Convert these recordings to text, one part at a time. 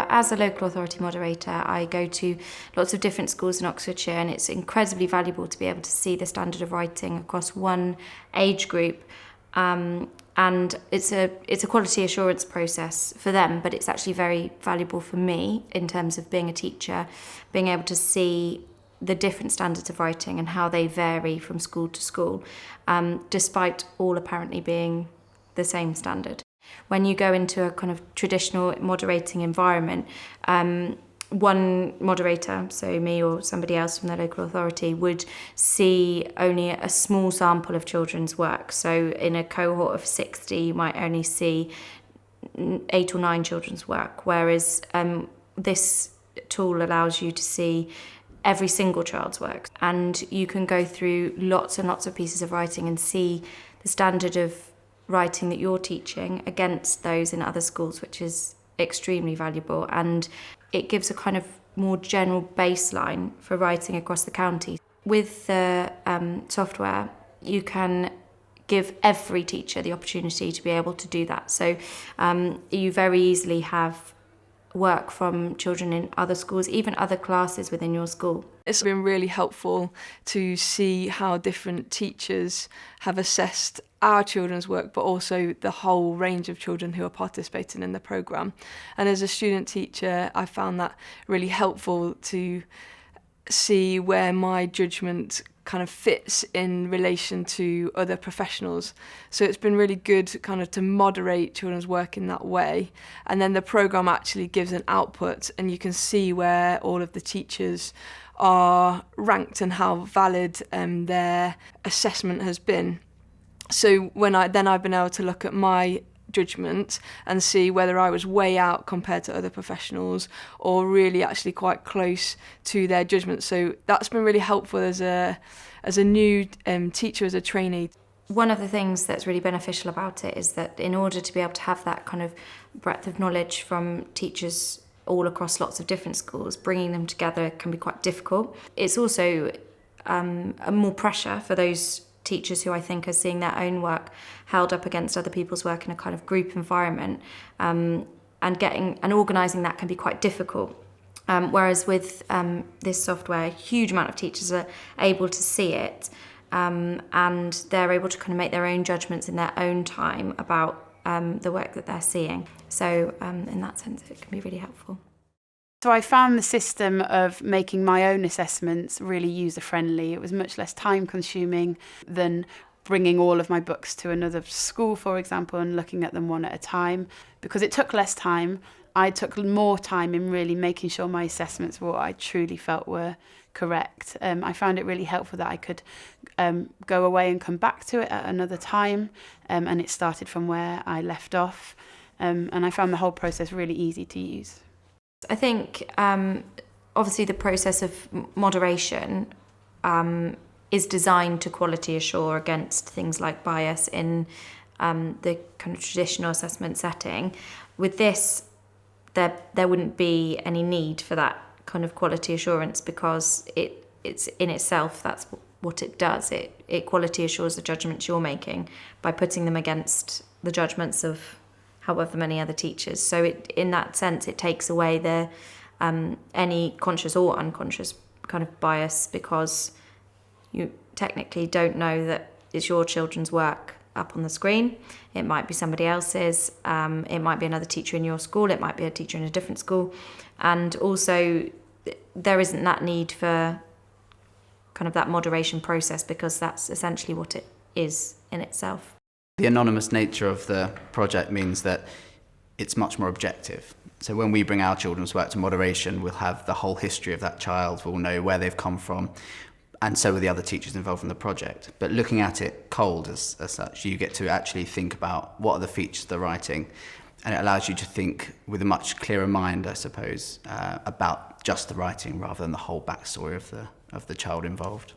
as a local authority moderator, I go to lots of different schools in Oxfordshire, and it's incredibly valuable to be able to see the standard of writing across one age group. And it's a quality assurance process for them, but it's actually very valuable for me in terms of being a teacher, being able to see the different standards of writing and how they vary from school to school, despite all apparently being the same standard. When you go into a kind of traditional moderating environment, one moderator, so me or somebody else from the local authority, would see only a small sample of children's work. So in a cohort of 60, you might only see 8 or 9 children's work, whereas this tool allows you to see every single child's work. And you can go through lots and lots of pieces of writing and see the standard of writing that you're teaching against those in other schools, which is extremely valuable, and it gives a kind of more general baseline for writing across the county. With the software, you can give every teacher the opportunity to be able to do that. So you very easily have work from children in other schools, even other classes within your school. It's been really helpful to see how different teachers have assessed our children's work, but also the whole range of children who are participating in the programme. And as a student teacher, I found that really helpful to see where my judgment kind of fits in relation to other professionals. So it's been really good kind of to moderate children's work in that way. And then the programme actually gives an output, and you can see where all of the teachers are ranked and how valid their assessment has been. So when I've been able to look at my judgment and see whether I was way out compared to other professionals or really actually quite close to their judgment. So that's been really helpful as a new teacher, as a trainee. One of the things that's really beneficial about it is that in order to be able to have that kind of breadth of knowledge from teachers all across lots of different schools, bringing them together can be quite difficult. It's also a more pressure for those teachers who I think are seeing their own work held up against other people's work in a kind of group environment, and organising that can be quite difficult. Whereas with this software, a huge amount of teachers are able to see it, and they're able to kind of make their own judgments in their own time about the work that they're seeing. So in that sense, it can be really helpful. So I found the system of making my own assessments really user-friendly. It was much less time-consuming than bringing all of my books to another school, for example, and looking at them one at a time. Because it took less time, I took more time in really making sure my assessments were what I truly felt were correct. I found it really helpful that I could go away and come back to it at another time, and it started from where I left off. And I found the whole process really easy to use. I think obviously the process of moderation is designed to quality assure against things like bias in the kind of traditional assessment setting. With this, there wouldn't be any need for that kind of quality assurance, because it's in itself, that's what it does. It quality assures the judgments you're making by putting them against the judgments of however many other teachers. So in that sense, it takes away the any conscious or unconscious kind of bias, because you technically don't know that it's your children's work up on the screen. It might be somebody else's. It might be another teacher in your school. It might be a teacher in a different school. And also, there isn't that need for kind of that moderation process, because that's essentially what it is in itself. The anonymous nature of the project means that it's much more objective. So when we bring our children's work to moderation, we'll have the whole history of that child, we'll know where they've come from, and so will the other teachers involved in the project. But looking at it cold as such, you get to actually think about what are the features of the writing, and it allows you to think with a much clearer mind, I suppose, about just the writing rather than the whole backstory of the child involved.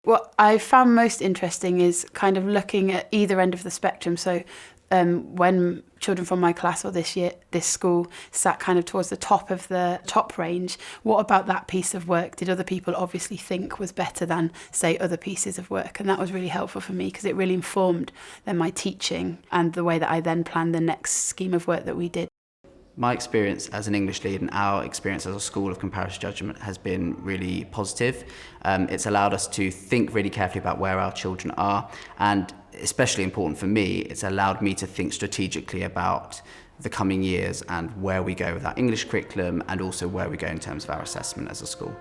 What I found most interesting is kind of looking at either end of the spectrum. So when children from my class or this school sat kind of towards the top of the top range, what about that piece of work did other people obviously think was better than, say, other pieces of work? And that was really helpful for me, because it really informed then my teaching and the way that I then planned the next scheme of work that we did. My experience as an English lead and our experience as a school of comparative judgment has been really positive. It's allowed us to think really carefully about where our children are, and especially important for me, it's allowed me to think strategically about the coming years and where we go with our English curriculum and also where we go in terms of our assessment as a school.